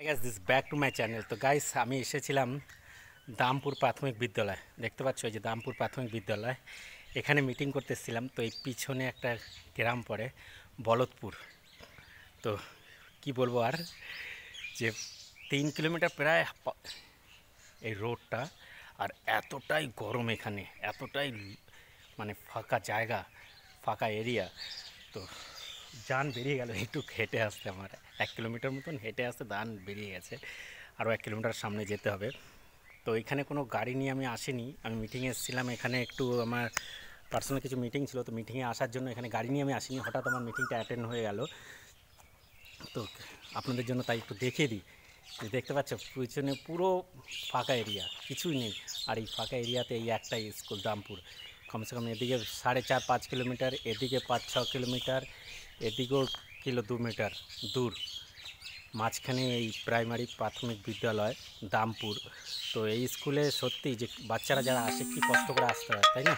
Guys this back to my channel. তো guys আমি এসেছিলাম দামপুর প্রাথমিক বিদ্যালয়। দেখতে পাচ্ছ এই যে দামপুর প্রাথমিক বিদ্যালয়, এখানে মিটিং করতে এসেছিলাম। তো এই পিছনে একটা গ্রাম পড়ে বলদপুর। তো কি বলবো আর, যে 3 কিলোমিটার প্রায় এই রোডটা, আর এতটাই গরম এখানে, এতটাই মানে ফাঁকা জায়গা, ফাঁকা এরিয়া। তো জান বেরিয়ে গেল একটু হেঁটে আসতে, আমার 1 কিলোমিটার মতন হেঁটে আসতে দান বেরিয়ে গেছে। আরও 1 কিলোমিটার সামনে যেতে হবে। তো এখানে কোনো গাড়ি নিয়ে আমি আসিনি, আমি মিটিংয়ে এসেছিলাম। এখানে একটু আমার পার্সোনাল কিছু মিটিং ছিল, তো মিটিংয়ে আসার জন্য এখানে গাড়ি নিয়ে আমি আসিনি। হঠাৎ আমার মিটিংটা অ্যাটেন্ড হয়ে গেল। তো আপনাদের জন্য তাই একটু দেখিয়ে দিই। যে দেখতে পাচ্ছ পিছনে পুরো ফাঁকা এরিয়া, কিছুই নেই। আর এই ফাঁকা এরিয়াতে এই একটাই স্কুল দামপুর। কমসে কম এদিকে 4.5-5 কিলোমিটার, এদিকে 5-6 কিলোমিটার, এদিকেও 2 মিটার দূর, মাঝখানে এই প্রাইমারি প্রাথমিক বিদ্যালয় দামপুর। তো এই স্কুলে সত্যি যে বাচ্চারা যারা আসে কি কষ্ট করে আসতে হয়, তাই না?